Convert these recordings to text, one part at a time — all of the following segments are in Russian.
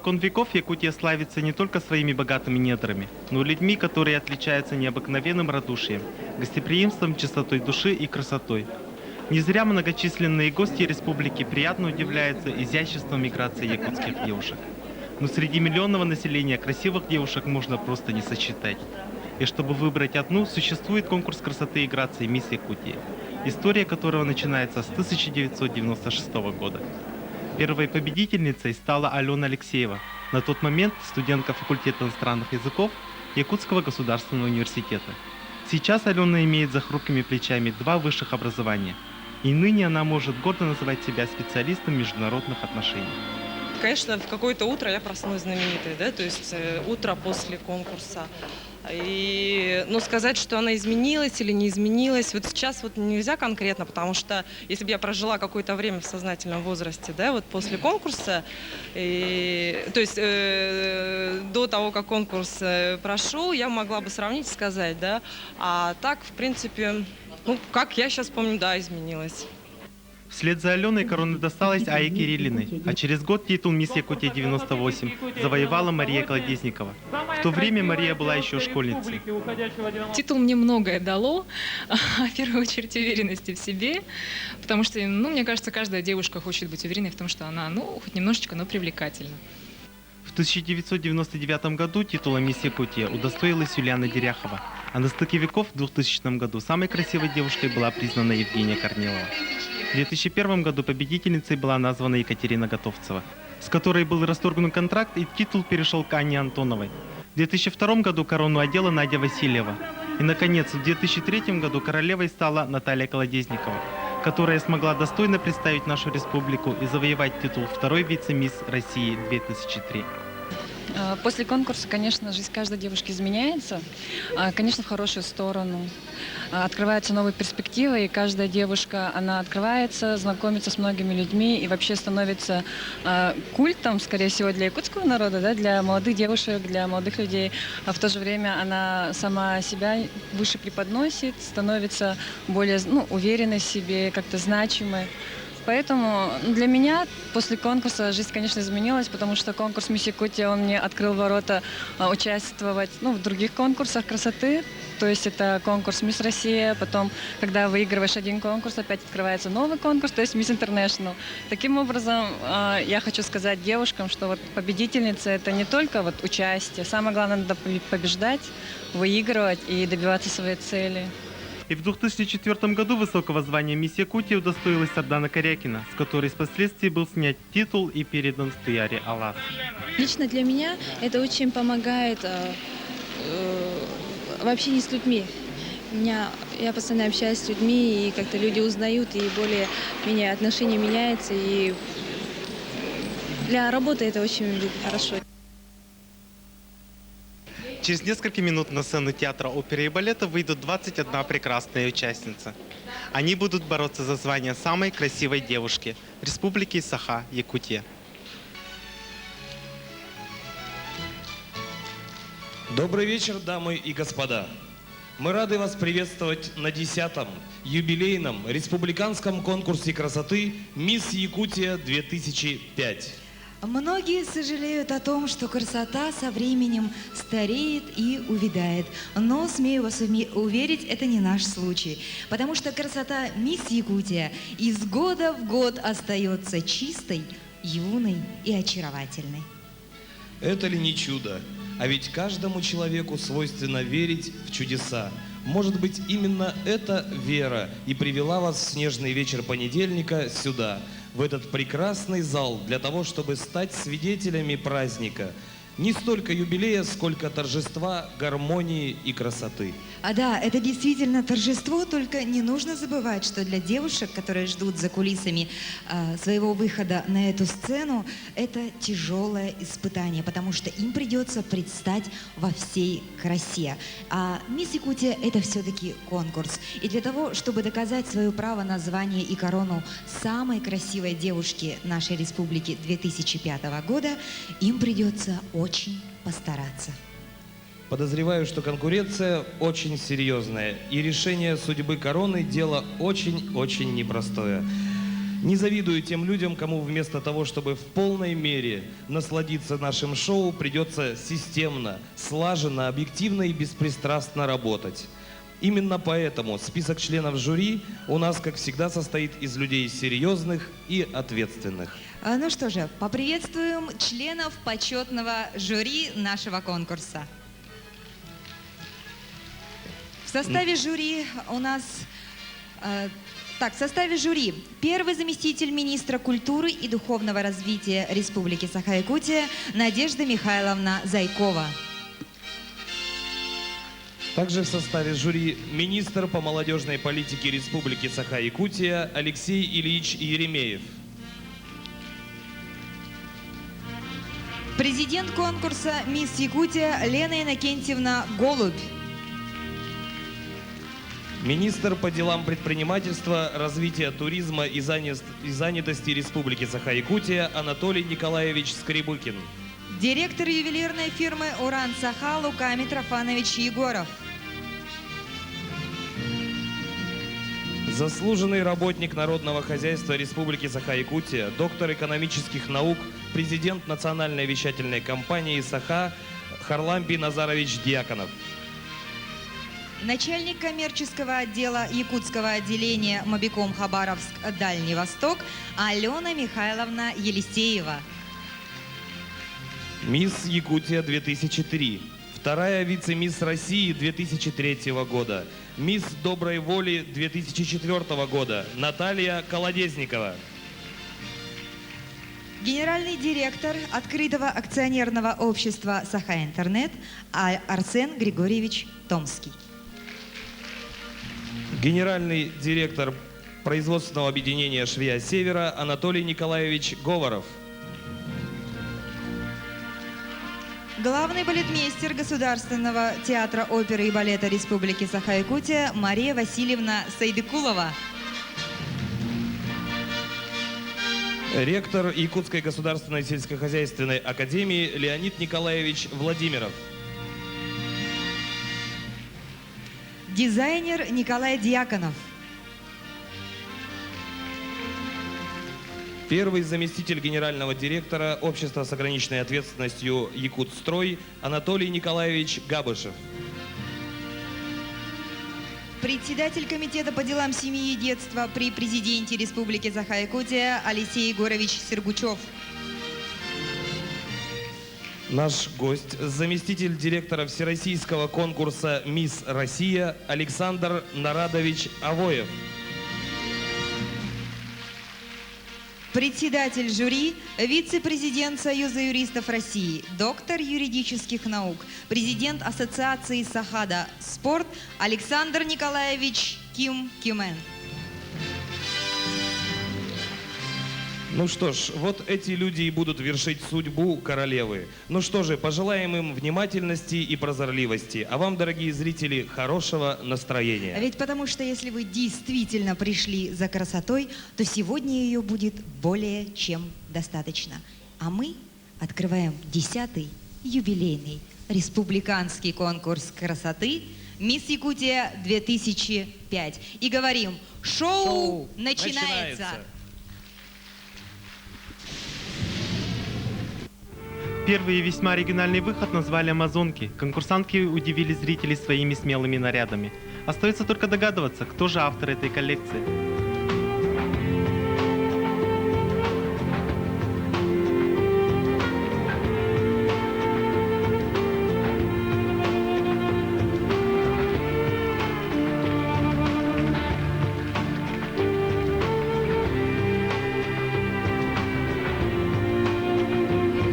Испокон веков Якутия славится не только своими богатыми недрами, но и людьми, которые отличаются необыкновенным радушием, гостеприимством, чистотой души и красотой. Не зря многочисленные гости республики приятно удивляются изяществом миграции якутских девушек. Но среди миллионного населения красивых девушек можно просто не сосчитать. И чтобы выбрать одну, существует конкурс красоты и грации «Мисс Якутия», история которого начинается с 1996 года. Первой победительницей стала Алена Алексеева, на тот момент студентка факультета иностранных языков Якутского государственного университета. Сейчас Алена имеет за хрупкими плечами 2 высших образования, и ныне она может гордо называть себя специалистом международных отношений. Конечно, в какое-то утро я проснулась знаменитой, да, то есть утро после конкурса. Но сказать, что она изменилась или не изменилась, вот сейчас вот нельзя конкретно, потому что если бы я прожила какое-то время в сознательном возрасте, да, вот после конкурса, то есть до того, как конкурс прошел, я могла бы сравнить и сказать, да, а так, в принципе, ну, как я сейчас помню, да, изменилась. Вслед за Аленой корона досталась Ае Кириллиной, а через год титул «Мисс Якутия 98» завоевала Мария Колодезникова. В то время Мария была еще школьницей. Титул мне многое дало, в первую очередь уверенности в себе, потому что, ну, мне кажется, каждая девушка хочет быть уверенной в том, что она, ну, хоть немножечко, но привлекательна. В 1999 году титула «Мисс Якутия» удостоилась Юлиана Деряхова, а на стыке веков в 2000 году самой красивой девушкой была признана Евгения Корнилова. В 2001 году победительницей была названа Екатерина Готовцева, с которой был расторгнут контракт и титул перешел к Анне Антоновой. В 2002 году корону одела Надя Васильева. И, наконец, в 2003 году королевой стала Наталья Колодезникова, которая смогла достойно представить нашу республику и завоевать титул второй вице-мисс России 2003. После конкурса, конечно, жизнь каждой девушки изменяется, конечно, в хорошую сторону. Открываются новые перспективы, и каждая девушка, она открывается, знакомится с многими людьми и вообще становится культом, скорее всего, для якутского народа, да, для молодых девушек, для молодых людей. А в то же время она сама себя выше преподносит, становится более, ну, уверенной в себе, как-то значимой. Поэтому для меня после конкурса жизнь, конечно, изменилась, потому что конкурс «Мисс Якутия», он мне открыл ворота участвовать, ну, в других конкурсах красоты. То есть это конкурс «Мисс Россия», потом, когда выигрываешь один конкурс, опять открывается новый конкурс, то есть «Мисс Интернешнл». Таким образом, я хочу сказать девушкам, что вот победительница – это не только вот участие, самое главное – надо побеждать, выигрывать и добиваться своей цели. И в 2004 году высокого звания «Мисс Якутия» удостоилась Сардана Корякина, с которой впоследствии был снят титул и передан Стуяре Алас. Лично для меня это очень помогает в общении с людьми. Я постоянно общаюсь с людьми, и как-то люди узнают, и более-менее отношения меняются, и для работы это очень хорошо. Через несколько минут на сцену театра оперы и балета выйдут 21 прекрасная участница. Они будут бороться за звание самой красивой девушки Республики Саха, Якутия. Добрый вечер, дамы и господа. Мы рады вас приветствовать на 10-м юбилейном республиканском конкурсе красоты «Мисс Якутия 2005». Многие сожалеют о том, что красота со временем стареет и увядает. Но, смею вас уверить, это не наш случай. Потому что красота «Мисс Якутия» из года в год остается чистой, юной и очаровательной. Это ли не чудо? А ведь каждому человеку свойственно верить в чудеса. Может быть, именно эта вера и привела вас в снежный вечер понедельника сюда, в этот прекрасный зал, для того, чтобы стать свидетелями праздника. Не столько юбилея, сколько торжества, гармонии и красоты. Да, это действительно торжество, только не нужно забывать, что для девушек, которые ждут за кулисами своего выхода на эту сцену, это тяжелое испытание, потому что им придется предстать во всей красе. А «Мисс Якутия» — это все-таки конкурс. И для того, чтобы доказать свое право на звание и корону самой красивой девушки нашей республики 2005 года, им придется очень постараться. Подозреваю, что конкуренция очень серьезная, и решение судьбы короны – дело очень-очень непростое. Не завидую тем людям, кому вместо того, чтобы в полной мере насладиться нашим шоу, придется системно, слаженно, объективно и беспристрастно работать. Именно поэтому список членов жюри у нас, как всегда, состоит из людей серьезных и ответственных. Ну что же, поприветствуем членов почетного жюри нашего конкурса. В составе жюри у нас... в составе жюри первый заместитель министра культуры и духовного развития Республики Саха-Якутия Надежда Михайловна Зайкова. Также в составе жюри министр по молодежной политике Республики Саха-Якутия Алексей Ильич Еремеев. Президент конкурса «Мисс Якутия» Лена Иннокентьевна Голубь. Министр по делам предпринимательства, развития туризма и занятости Республики Саха-Якутия Анатолий Николаевич Скребыкин. Директор ювелирной фирмы «Уран-Саха» Лука Митрофанович Егоров. Заслуженный работник народного хозяйства Республики Саха-Якутия, доктор экономических наук, президент национальной вещательной компании «Саха» Харлампий Назарович Дьяконов. Начальник коммерческого отдела якутского отделения Мобиком Хабаровск Дальний Восток Алена Михайловна Елисеева. Мисс Якутия 2003. Вторая вице-мисс России 2003 года. Мисс Доброй Воли 2004 года Наталья Колодезникова. Генеральный директор открытого акционерного общества «Саха-Интернет» Арсен Григорьевич Томский. Генеральный директор производственного объединения «Швея Севера» Анатолий Николаевич Говоров. Главный балетмейстер Государственного театра оперы и балета Республики Саха-Якутия Мария Васильевна Сайдыкулова. Ректор Якутской государственной сельскохозяйственной академии Леонид Николаевич Владимиров. Дизайнер Николай Дьяконов. Первый заместитель генерального директора общества с ограниченной ответственностью «Якутстрой» Анатолий Николаевич Габышев. Председатель комитета по делам семьи и детства при президенте Республики Саха-Якутия Алексей Егорович Сергучев. Наш гость, заместитель директора всероссийского конкурса «Мисс Россия» Александр Нарадович Авоев. Председатель жюри, вице-президент Союза юристов России, доктор юридических наук, президент Ассоциации Сахада «Спорт» Александр Николаевич Кимен. Ну что ж, вот эти люди и будут вершить судьбу королевы. Ну что же, пожелаем им внимательности и прозорливости. А вам, дорогие зрители, хорошего настроения. А ведь потому что если вы действительно пришли за красотой, то сегодня ее будет более чем достаточно. А мы открываем 10-й юбилейный республиканский конкурс красоты «Мисс Якутия 2005». И говорим, шоу начинается! Первый и весьма оригинальный выход назвали «Амазонки». Конкурсантки удивили зрителей своими смелыми нарядами. Остается только догадываться, кто же автор этой коллекции.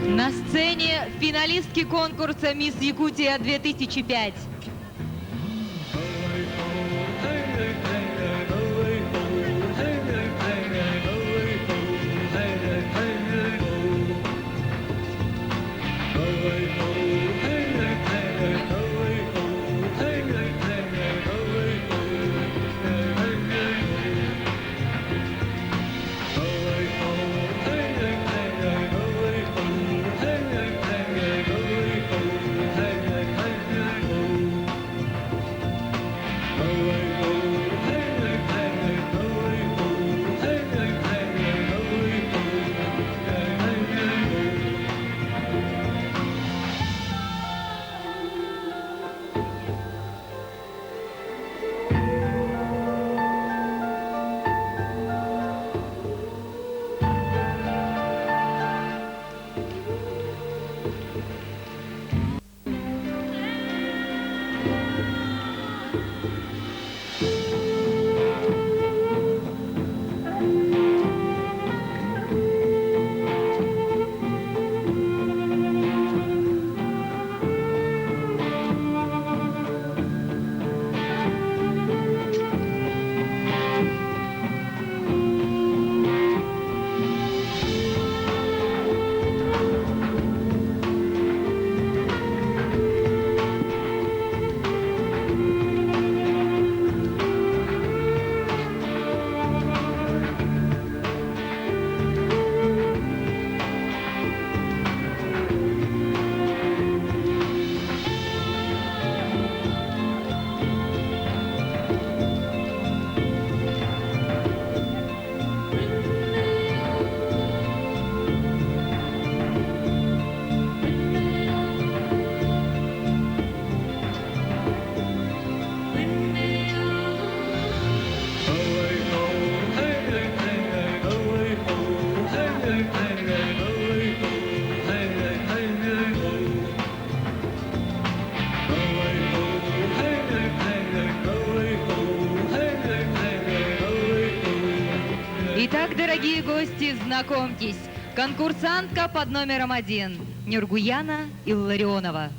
На сцене финалистки конкурса «Мисс Якутия 2005». Итак, дорогие гости, знакомьтесь. Конкурсантка под номером 1 Нюргуяна Илларионова.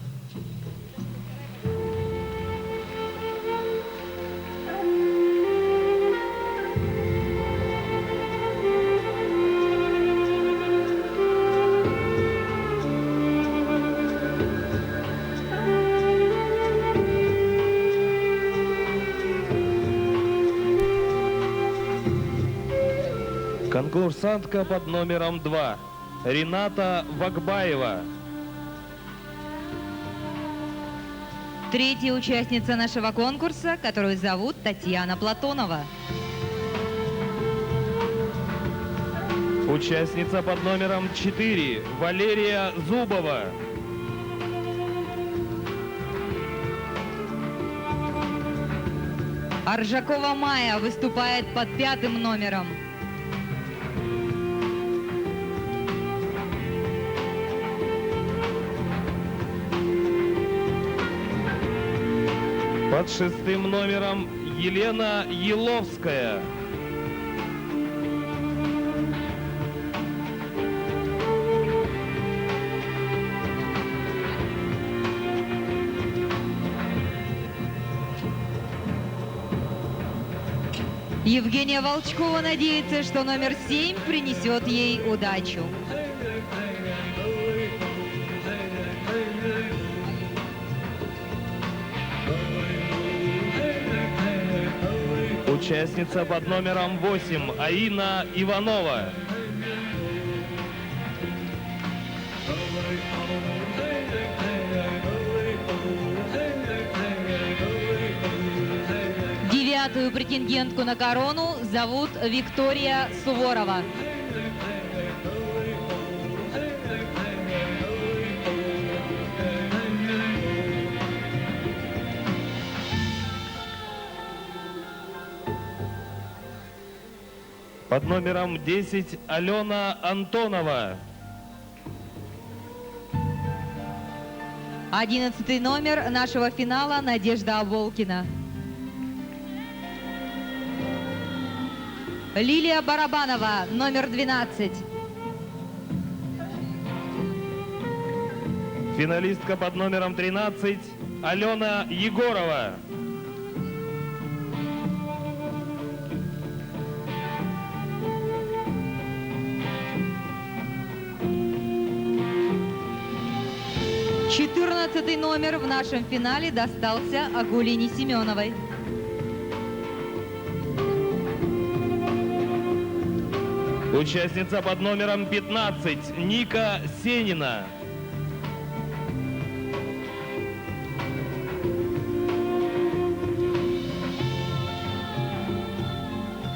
Конкурсантка под номером 2 Рената Вакбаева. Третья участница нашего конкурса, которую зовут Татьяна Платонова. Участница под номером 4 Валерия Зубова. Аржакова Майя выступает под 5-м номером. Под 6-м номером Елена Еловская. Евгения Волчкова надеется, что номер 7 принесет ей удачу. Участница под номером 8 Аина Иванова. Девятую претендентку на корону зовут Виктория Суворова. Под номером 10 Алена Антонова. 11-й номер нашего финала Надежда Аболкина. Лилия Барабанова, номер 12. Финалистка под номером 13 Алена Егорова. Четырнадцатый номер в нашем финале достался Агулине Семеновой. Участница под номером 15 Ника Сенина.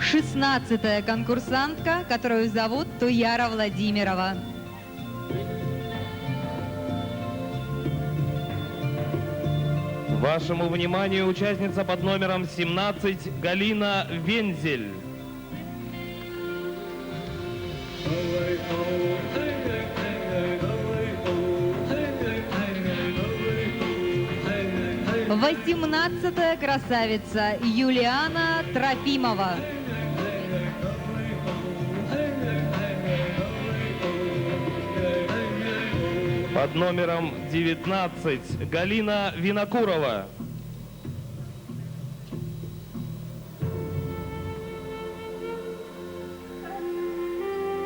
Шестнадцатая конкурсантка, которую зовут Туяра Владимирова. Вашему вниманию участница под номером 17 Галина Вензель. Восемнадцатая красавица Юлиана Трофимова. Под номером 19 Галина Винокурова.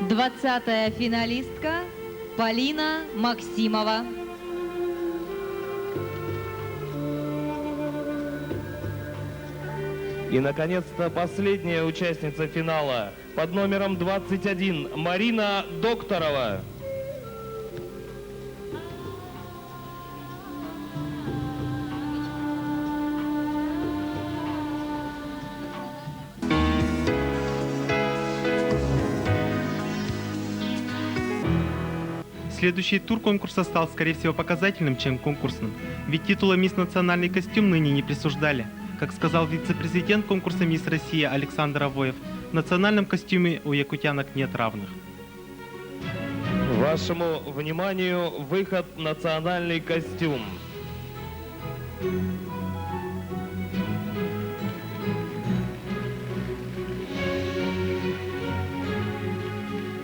Двадцатая финалистка Полина Максимова. И, наконец-то, последняя участница финала под номером 21 Марина Докторова. Следующий тур конкурса стал, скорее всего, показательным, чем конкурсным, ведь титула «Мисс Национальный костюм» ныне не присуждали. Как сказал вице-президент конкурса «Мисс Россия» Александр Авоев, в национальном костюме у якутянок нет равных. Вашему вниманию выход «Национальный костюм».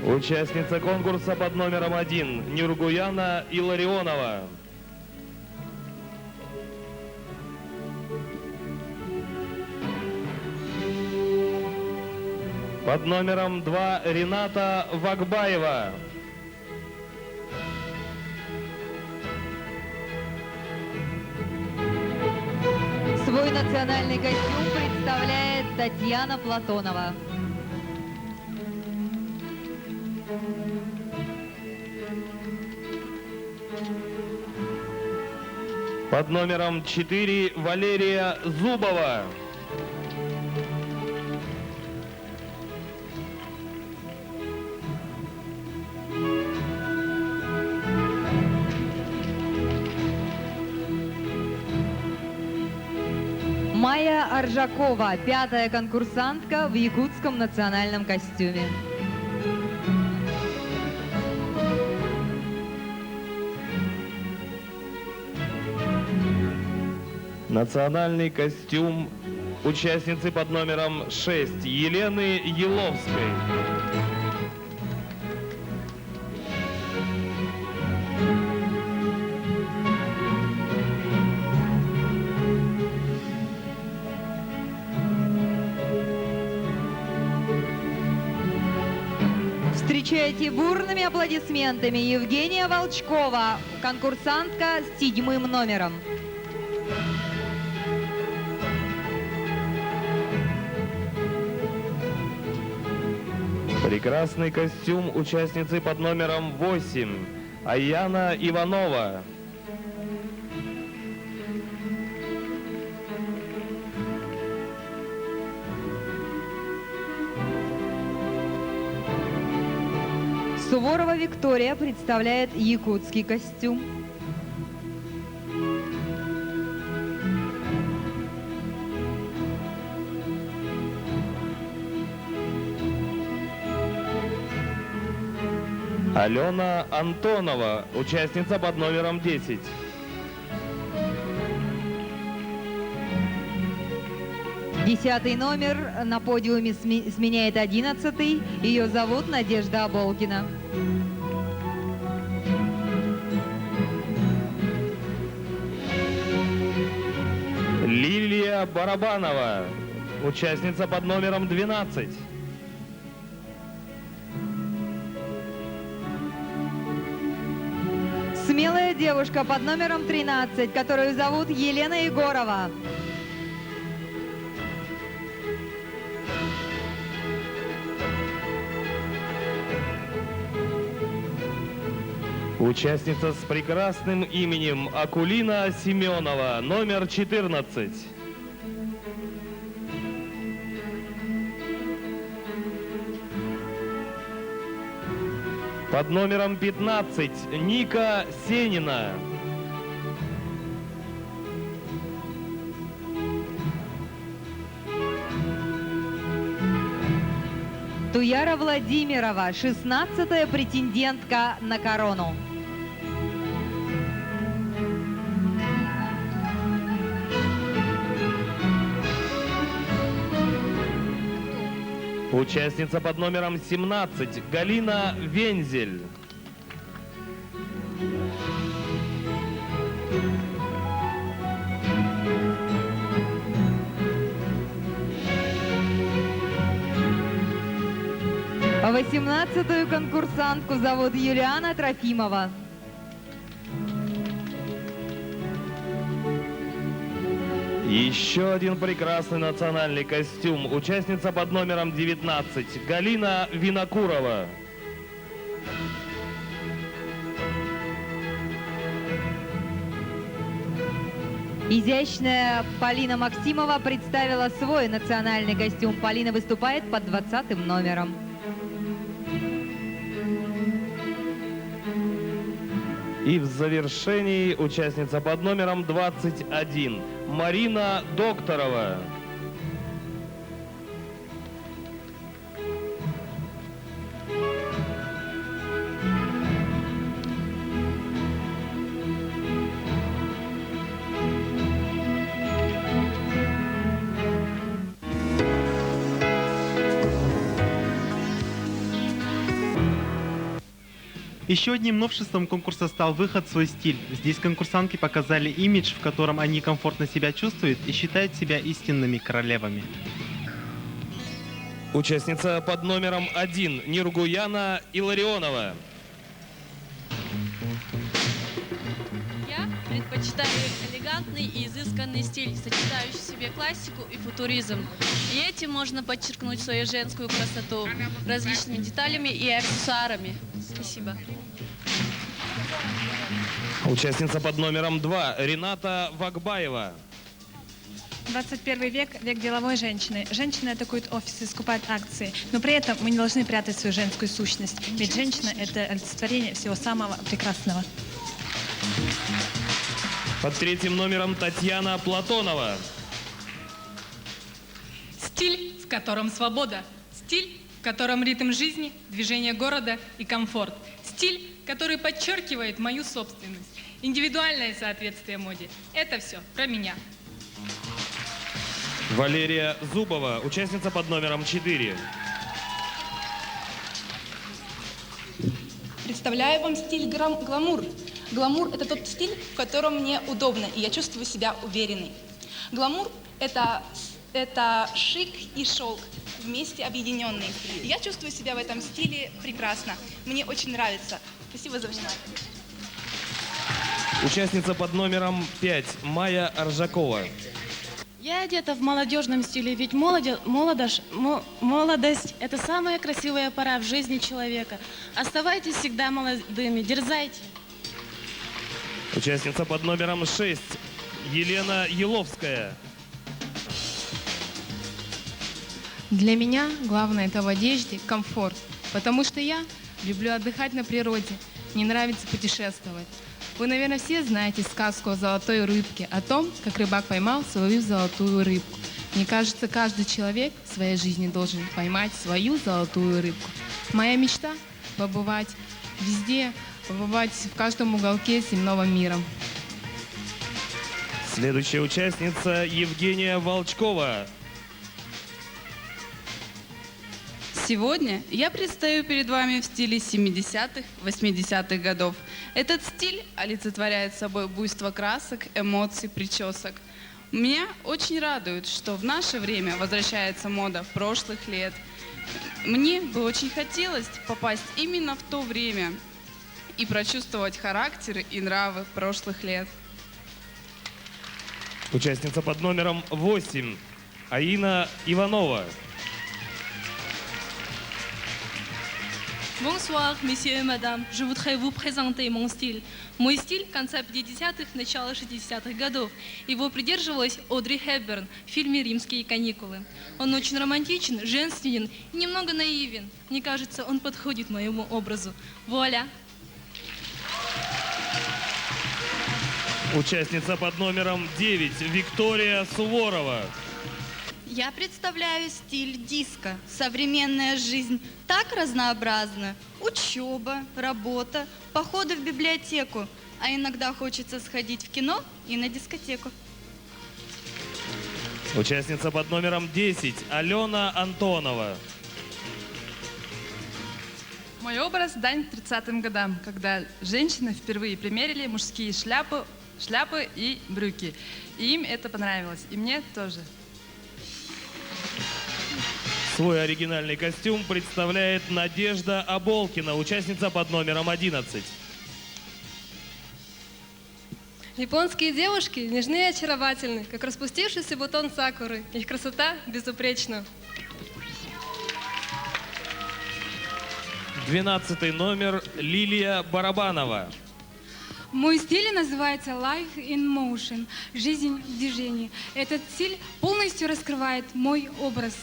Участница конкурса под номером 1 Нюргуяна Илларионова. Под номером 2 Рената Вакбаева. Свой национальный костюм представляет Татьяна Платонова. Под номером 4 Валерия Зубова. Майя Аржакова, 5-я конкурсантка в якутском национальном костюме. Национальный костюм участницы под номером 6 Елены Еловской. Встречайте бурными аплодисментами Евгения Волчкова, конкурсантка с 7-м номером. Прекрасный костюм участницы под номером 8 Аяна Иванова. Суворова Виктория представляет якутский костюм. Алена Антонова, участница под номером 10. Десятый номер на подиуме сменяет 11-й. Ее зовут Надежда Аболкина. Лилия Барабанова, участница под номером 12. Смелая девушка под номером 13, которую зовут Елена Егорова. Участница с прекрасным именем Акулина Семенова, номер 14. Под номером 15 Ника Сенина. Туяра Владимирова, 16-я претендентка на корону. Участница под номером 17 Галина Вензель. А 18-ю конкурсантку зовут Юлиана Трофимова. Еще один прекрасный национальный костюм. Участница под номером 19 Галина Винокурова. Изящная Полина Максимова представила свой национальный костюм. Полина выступает под 20-м номером. И в завершении участница под номером 21 Марина Докторова. Еще одним новшеством конкурса стал выход в свой стиль. Здесь конкурсантки показали имидж, в котором они комфортно себя чувствуют и считают себя истинными королевами. Участница под номером 1 Нургуяна Илларионова. Я предпочитаю элегантный и изысканный стиль, сочетающий в себе классику и футуризм. И этим можно подчеркнуть свою женскую красоту различными деталями и аксессуарами. Спасибо. Участница под номером 2 Рената Вагбаева. 21 век – век деловой женщины. Женщины атакуют офисы, скупают акции. Но при этом мы не должны прятать свою женскую сущность. Ведь женщина – это олицетворение всего самого прекрасного. Под 3 номером Татьяна Платонова. Стиль, в котором свобода. Стиль, в котором ритм жизни, движение города и комфорт. Стиль, который подчеркивает мою собственность. Индивидуальное соответствие моде. Это все про меня. Валерия Зубова, участница под номером 4. Представляю вам стиль гламур. Гламур – это тот стиль, в котором мне удобно, и я чувствую себя уверенной. Гламур – это шик и шелк, вместе объединенные. И я чувствую себя в этом стиле прекрасно. Мне очень нравится. Спасибо за внимание. Участница под номером 5 Майя Аржакова. Я одета в молодежном стиле, ведь молодость – это самая красивая пора в жизни человека. Оставайтесь всегда молодыми, дерзайте. Участница под номером 6 Елена Еловская. Для меня главное это в одежде комфорт, потому что я люблю отдыхать на природе, мне нравится путешествовать. Вы, наверное, все знаете сказку о золотой рыбке, о том, как рыбак поймал свою золотую рыбку. Мне кажется, каждый человек в своей жизни должен поймать свою золотую рыбку. Моя мечта – побывать везде, побывать в каждом уголке земного мира. Следующая участница Евгения Волчкова. Сегодня я предстаю перед вами в стиле 70-х, 80-х годов. Этот стиль олицетворяет собой буйство красок, эмоций, причесок. Меня очень радует, что в наше время возвращается мода прошлых лет. Мне бы очень хотелось попасть именно в то время и прочувствовать характеры и нравы прошлых лет. Участница под номером 8 Аина Иванова. Bonsoir, messieurs et madame. Je voudrais vous présenter mon style. Мой стиль – конца 50-х, начало 60-х годов. Его придерживалась Одри Хепберн в фильме «Римские каникулы». Он очень романтичен, женственен и немного наивен. Мне кажется, он подходит моему образу. Вуаля! Участница под номером 9 Виктория Суворова. Я представляю стиль диско. Современная жизнь так разнообразна. Учеба, работа, походы в библиотеку. А иногда хочется сходить в кино и на дискотеку. Участница под номером 10 Алена Антонова. Мой образ – дань 30-м годам, когда женщины впервые примерили мужские шляпы и брюки. И им это понравилось, и мне тоже. Свой оригинальный костюм представляет Надежда Аболкина, участница под номером 11. Японские девушки нежны и очаровательны, как распустившийся бутон сакуры. Их красота безупречна. 12 номер Лилия Барабанова. Мой стиль называется Life in Motion – жизнь в движении. Этот стиль полностью раскрывает мой образ.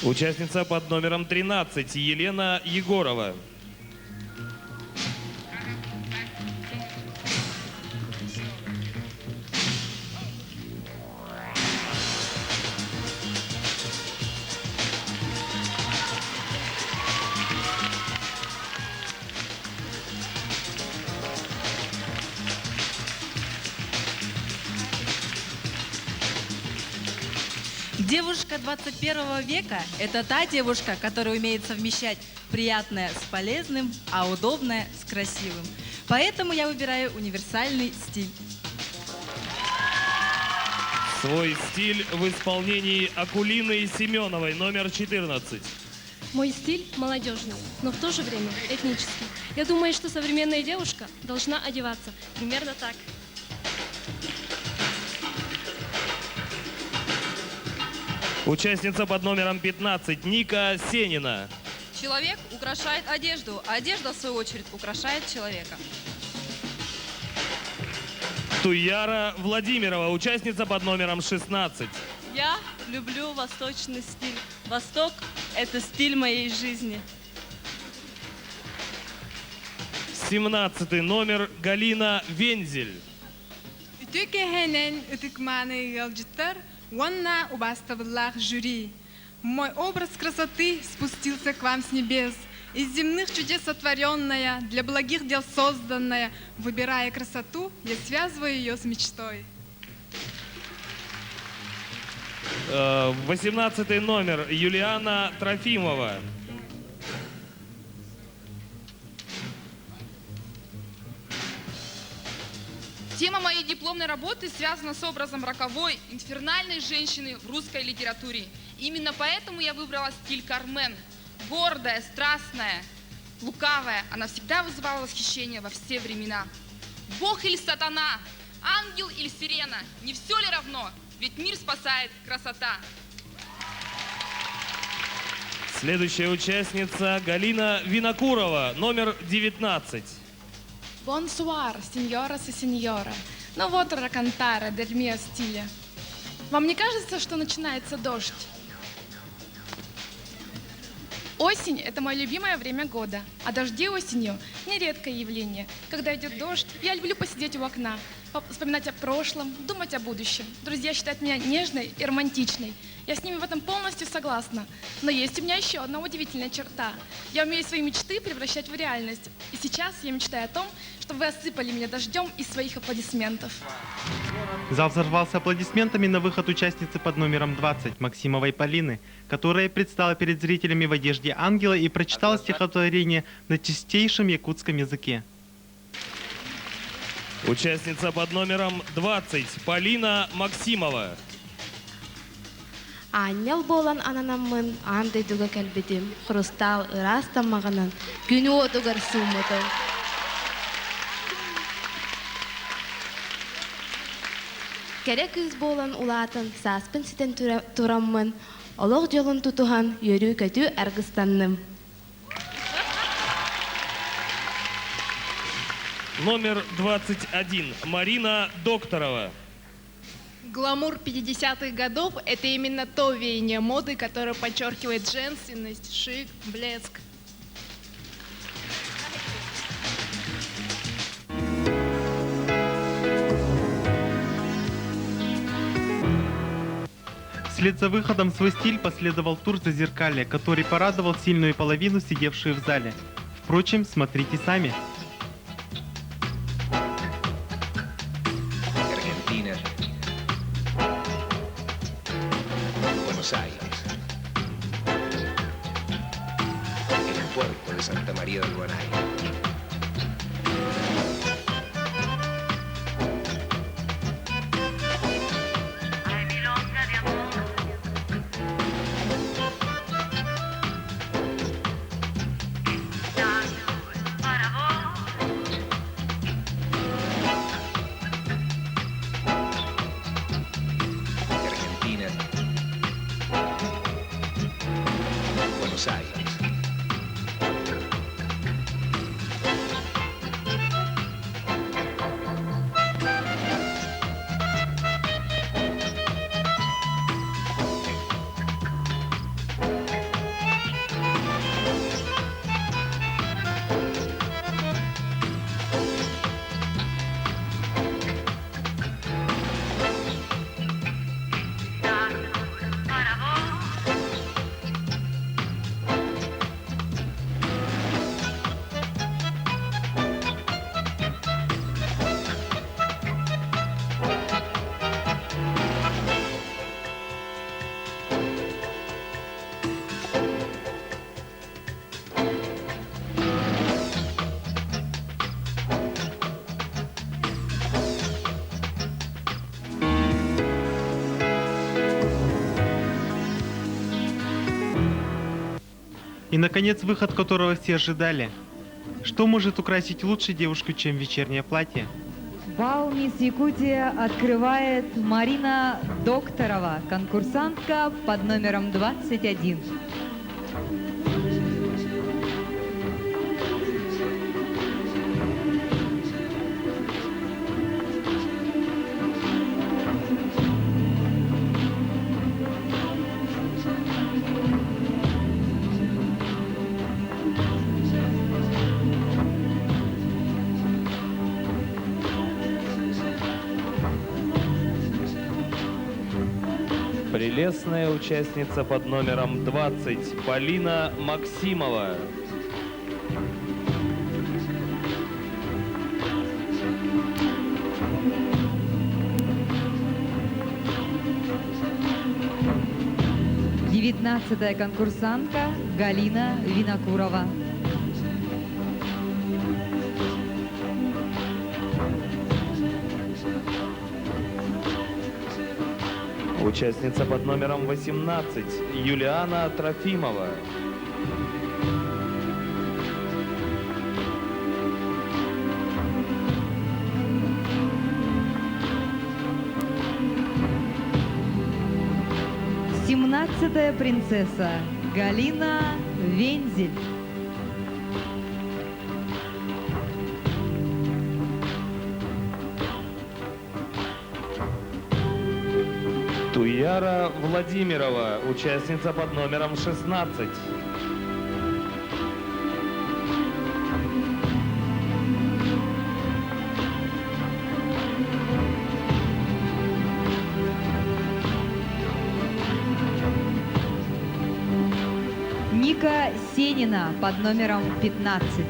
Участница под номером 13 Елена Егорова. Девушка 21 века – это та девушка, которая умеет совмещать приятное с полезным, а удобное с красивым. Поэтому я выбираю универсальный стиль. Свой стиль в исполнении Акулины Семеновой, номер 14. Мой стиль молодежный, но в то же время этнический. Я думаю, что современная девушка должна одеваться примерно так. Участница под номером 15 Ника Сенина. Человек украшает одежду, а одежда, в свою очередь, украшает человека. Туяра Владимирова, участница под номером 16. Я люблю восточный стиль. Восток – это стиль моей жизни. 17 номер Галина Вензель. Жюри. Мой образ красоты спустился к вам с небес. Из земных чудес сотворенная, для благих дел созданная. Выбирая красоту, я связываю ее с мечтой. 18 номер Юлиана Трофимова. Тема моей дипломной работы связана с образом роковой, инфернальной женщины в русской литературе. Именно поэтому я выбрала стиль Кармен. Гордая, страстная, лукавая, она всегда вызывала восхищение во все времена. Бог или сатана, ангел или сирена, не все ли равно? Ведь мир спасает красота. Следующая участница Галина Винокурова, номер 19. Бонсуар, сеньорас и сеньора. Ну вот ракантара, дель мио стиля. Вам не кажется, что начинается дождь? Осень – это мое любимое время года, а дожди осенью – нередкое явление. Когда идет дождь, я люблю посидеть у окна, вспоминать о прошлом, думать о будущем. Друзья считают меня нежной и романтичной. Я с ними в этом полностью согласна. Но есть у меня еще одна удивительная черта. Я умею свои мечты превращать в реальность. И сейчас я мечтаю о том, чтобы вы осыпали меня дождем из своих аплодисментов. Зал взорвался аплодисментами на выход участницы под номером 20 Максимовой Полины, которая предстала перед зрителями в одежде ангела и прочитала стихотворение на чистейшем якутском языке. Участница под номером 20 Полина Максимова. Аннел болан ананаммын, андай дуга кәлбетим, хрустал ырас таммағынан, күні отугар сумытым. Керек үз болан улатын, саспын ситен тураммын, олық жолын тутухан, йөрі көтü әргістанным. Номер 21 Марина Докторова. Гламур 50-х годов – это именно то веяние моды, которое подчеркивает женственность, шик, блеск. Вслед за выходом в свой стиль последовал тур «Зазеркалье», который порадовал сильную половину, сидевшую в зале. Впрочем, смотрите сами. Puerto de Santa María del Guanay. Argentina. Buenos Aires. И, наконец, выход, которого все ожидали. Что может украсить лучше девушку, чем вечернее платье? Бал «Мисс Якутия» открывает Марина Докторова, конкурсантка под номером 21. Прелестная участница под номером 20 Полина Максимова. Девятнадцатая конкурсантка Галина Винокурова. Участница под номером 18 Юлиана Трофимова. Семнадцатая принцесса Галина Вензель. Туяра Владимирова, участница под номером 16. Ника Сенина под номером 15.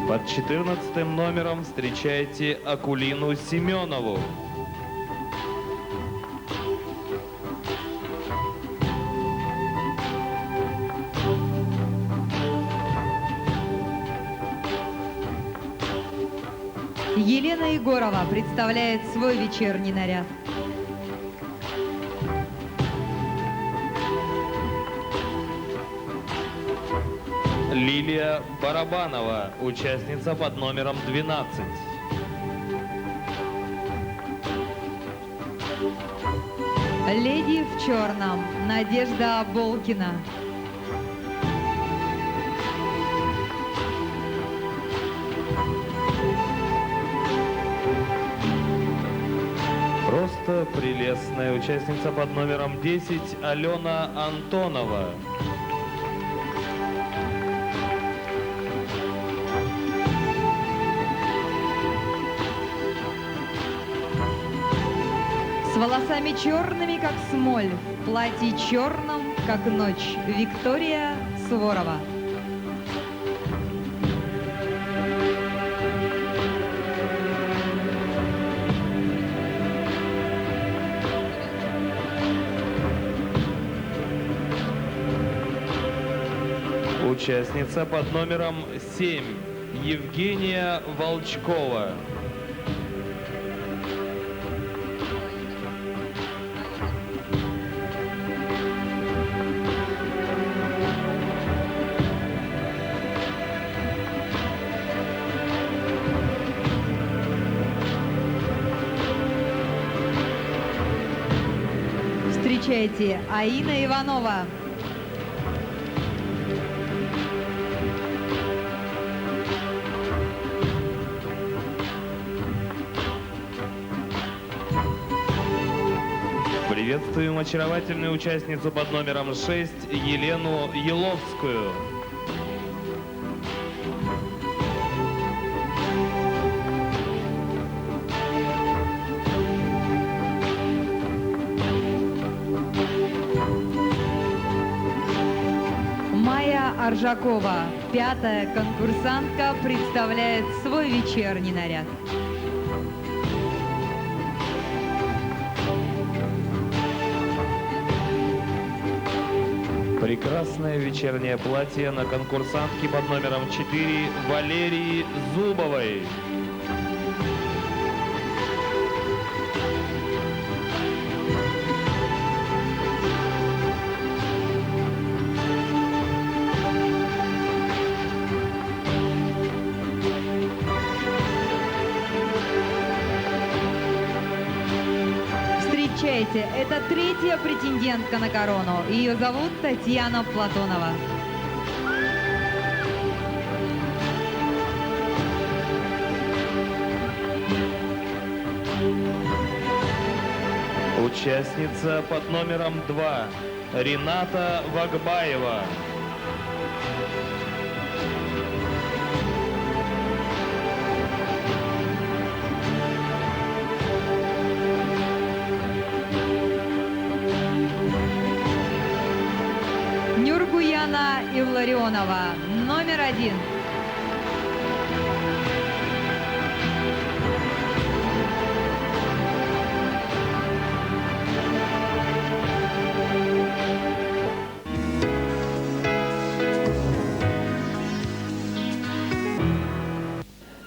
Под 14 номером встречайте Акулину Семенову. Елена Егорова представляет свой вечерний наряд. Лилия Барабанова, участница под номером 12. Леди в черном Надежда Болкина. Просто прелестная участница под номером 10 Алена Антонова. С волосами черными, как смоль, в платье черном, как ночь, Виктория Суворова. Участница под номером 7 Евгения Волчкова. Встречайте, Аина Иванова. Приветствуем очаровательную участницу под номером 6 Елену Еловскую. Майя Аржакова, пятая конкурсантка, представляет свой вечерний наряд. Прекрасное вечернее платье на конкурсантке под номером 4 Валерии Зубовой. Встречайте, это третья претендентка на корону. Ее зовут Татьяна Платонова. Участница под номером 2 Рената Вагбаева. Нюргуяна Илларионова, номер 1.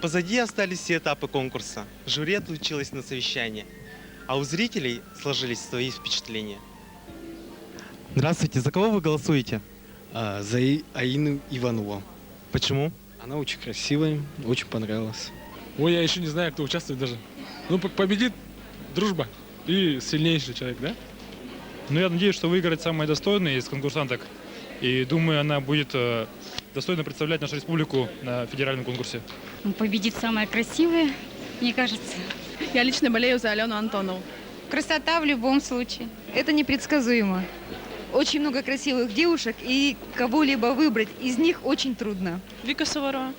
Позади остались все этапы конкурса. Жюри отлучилось на совещание, а у зрителей сложились свои впечатления. Здравствуйте, за кого вы голосуете? За Аину Иванову. Почему? Она очень красивая, очень понравилась. Ой, я еще не знаю, кто участвует даже. Ну, победит дружба и сильнейший человек, да? Ну, я надеюсь, что выиграет самая достойная из конкурсанток. И думаю, она будет достойно представлять нашу республику на федеральном конкурсе. Победит самая красивая, мне кажется. Я лично болею за Алену Антонову. Красота в любом случае. Это непредсказуемо. Очень много красивых девушек, и кого-либо выбрать из них очень трудно. Вика Саварова.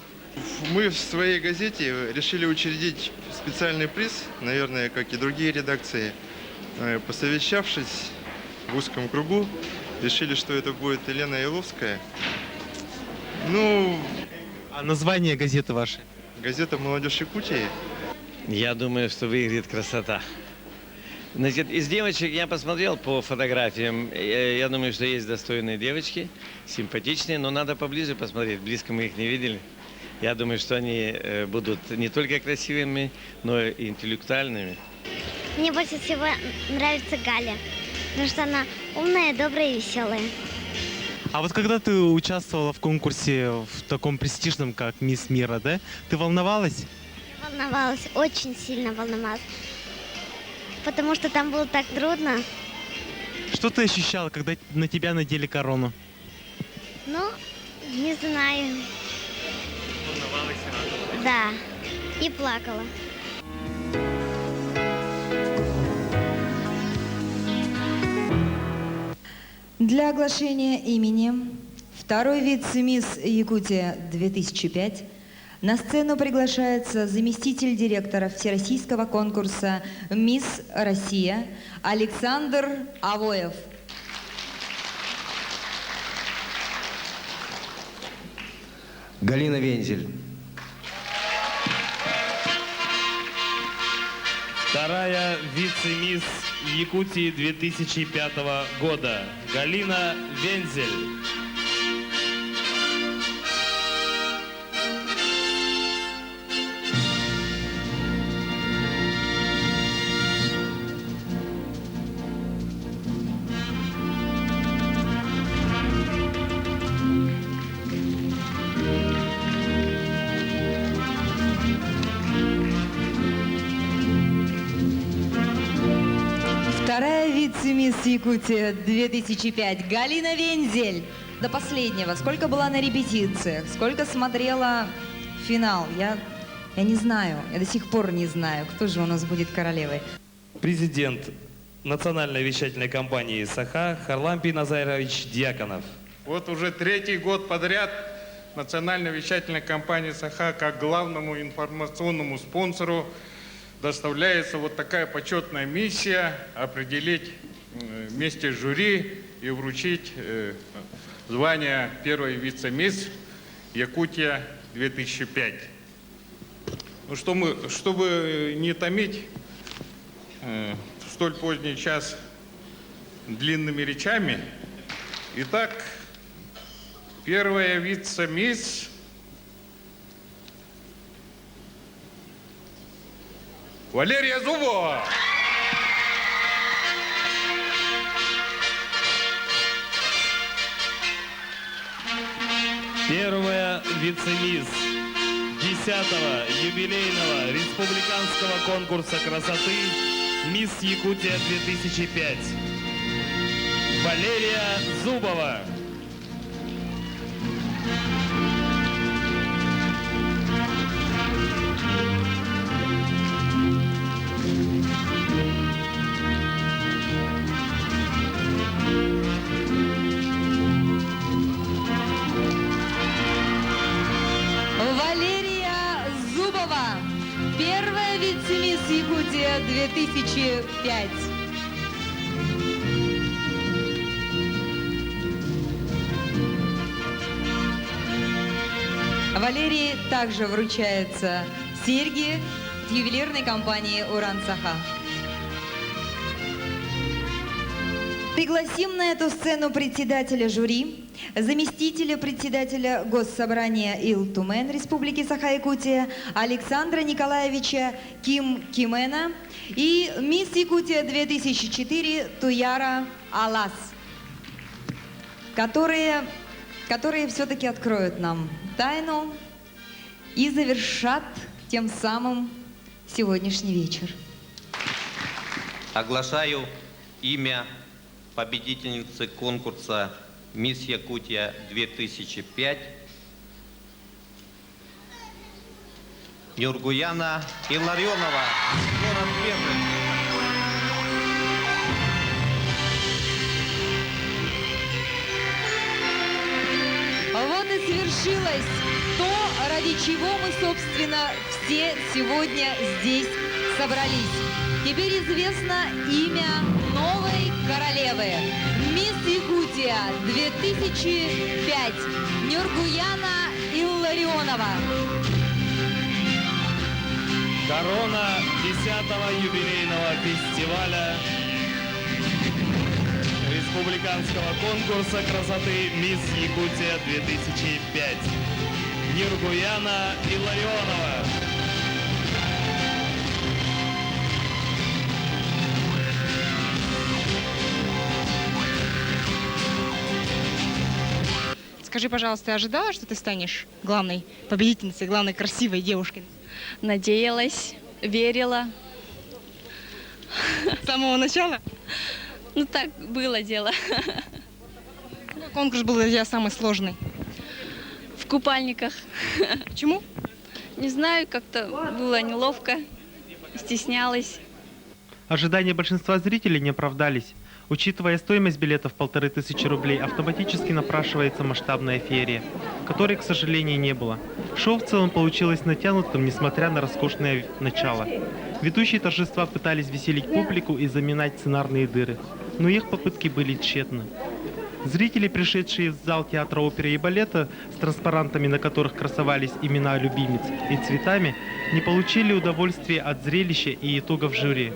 Мы в своей газете решили учредить специальный приз, наверное, как и другие редакции. Посовещавшись в узком кругу, решили, что это будет Елена Еловская. Ну... А название газеты вашей? Газета «Молодежь Якутии». Я думаю, что выиграет красота. Значит, из девочек я посмотрел по фотографиям. Я думаю, что есть достойные девочки, симпатичные, но надо поближе посмотреть. Близко мы их не видели. Я думаю, что они будут не только красивыми, но и интеллектуальными. Мне больше всего нравится Галя, потому что она умная, добрая и веселая. А вот когда ты участвовала в конкурсе в таком престижном, как «Мисс Мира», да, ты волновалась? Волновалась, очень сильно волновалась, потому что там было так трудно. Что ты ощущала, когда на тебя надели корону? Ну, не знаю. Волновалась и радовалась? Да, и плакала. Для оглашения имени второй вице-мисс Якутия 2005 на сцену приглашается заместитель директора всероссийского конкурса «Мисс Россия» Александр Авоев. Галина Вензель. Вторая вице-мисс Якутии 2005 года Галина Вензель. Вторая вице-мисс Якутия 2005 Галина Вензель. До последнего. Сколько была на репетициях? Сколько смотрела финал? Я не знаю. Я до сих пор не знаю, кто же у нас будет королевой. Президент национальной вещательной компании «Саха» Харлампий Назарович Дьяконов. Вот уже третий год подряд национальная вещательная компания «Саха» как главному информационному спонсору доставляется вот такая почетная миссия определить вместе с жюри и вручить звание первой вице-мисс Якутия 2005. Ну, чтобы не томить в столь поздний час длинными речами, итак, первая вице-мисс Валерия Зубова. Первая вице-мисс 10-го юбилейного республиканского конкурса красоты мисс Якутия 2005. Валерия Зубова. Валерия Зубова, первая вице-мисс Якутия 2005. Валерии также вручаются серьги от ювелирной компании «Уран-Саха». Пригласим на эту сцену председателя жюри, заместителя председателя Госсобрания Ил-Тумен Республики Саха-Якутия Александра Николаевича Кимена и мисс Якутия 2004 Туяра Алас, которые все-таки откроют нам тайну и завершат тем самым сегодняшний вечер. Оглашаю имя победительницы конкурса «Мисс Якутия 2005» Нюргуяна Илларионова, город Берлин. Вот и свершилось то, ради чего мы, собственно, все сегодня здесь собрались. Теперь известно имя новой королевы. Мисс Якутия 2005 Нюргуяна Илларионова. Корона 10-го юбилейного фестиваля республиканского конкурса красоты «Мисс Якутия 2005» Нюргуяна Илларионова. Скажи, пожалуйста, ты ожидала, что ты станешь главной победительницей, главной красивой девушкой? Надеялась, верила. С самого начала? Ну так было дело. Какой конкурс был для тебя самый сложный? В купальниках. Почему? Не знаю, как-то было неловко, стеснялась. Ожидания большинства зрителей не оправдались. Учитывая стоимость билетов 1500 рублей, автоматически напрашивается масштабная феерия, которой, к сожалению, не было. Шоу в целом получилось натянутым, несмотря на роскошное начало. Ведущие торжества пытались веселить публику и заминать сценарные дыры, но их попытки были тщетны. Зрители, пришедшие в зал театра оперы и балета, с транспарантами, на которых красовались имена любимец и цветами, не получили удовольствия от зрелища и итогов жюри.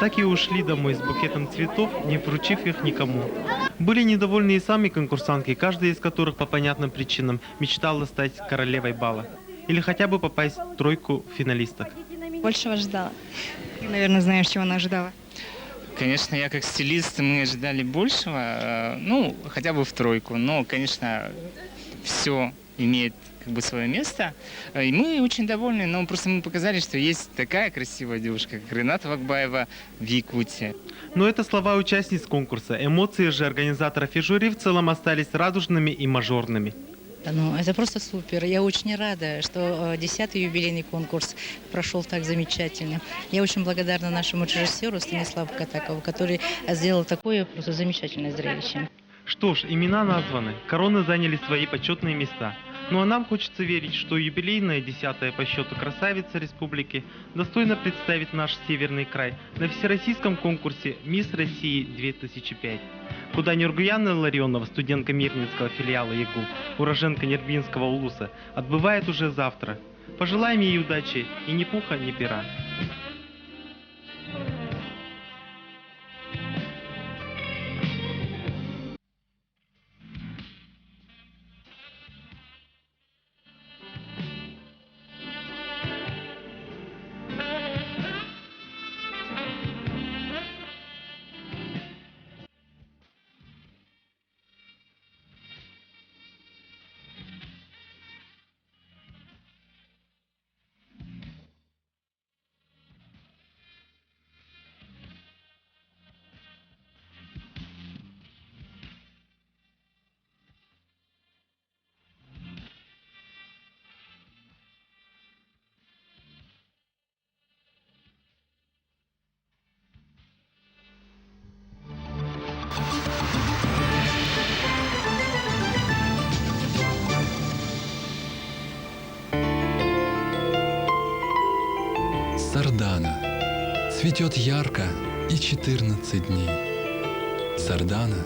Так и ушли домой с букетом цветов, не вручив их никому. Были недовольны и сами конкурсантки, каждая из которых по понятным причинам мечтала стать королевой бала. Или хотя бы попасть в тройку финалисток. Большего ожидала. Ты, наверное, знаешь, чего она ожидала. Конечно, я как стилист, мы ожидали большего, ну, хотя бы в тройку. Но, конечно, все имеет как бы свое место. И мы очень довольны, но просто мы показали, что есть такая красивая девушка, как Рената Вакбаева в Якутии. Но это слова участниц конкурса. Эмоции же организаторов и жюри в целом остались радужными и мажорными. Ну, это просто супер. Я очень рада, что 10-й юбилейный конкурс прошел так замечательно. Я очень благодарна нашему режиссеру Станиславу Катакову, который сделал такое просто замечательное зрелище. Что ж, имена названы, короны заняли свои почетные места. Ну а нам хочется верить, что юбилейная 10-я по счету красавица республики достойно представит наш северный край на всероссийском конкурсе «Мисс России 2005», куда Нюргуяна Илларионова, студентка Мирнинского филиала ЕГУ, уроженка Нербинского улуса, отбывает уже завтра. Пожелаем ей удачи и ни пуха, ни пера. Сардана цветет ярко и 14 дней. Сардана,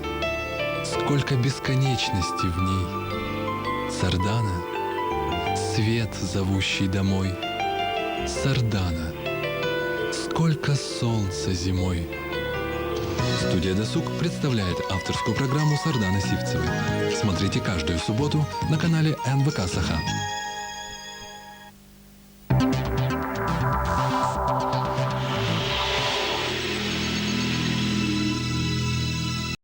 сколько бесконечности в ней. Сардана, свет, зовущий домой. Сардана, сколько солнца зимой. Студия «Досуг» представляет авторскую программу Сарданы Сивцевой. Смотрите каждую субботу на канале НВК «Саха».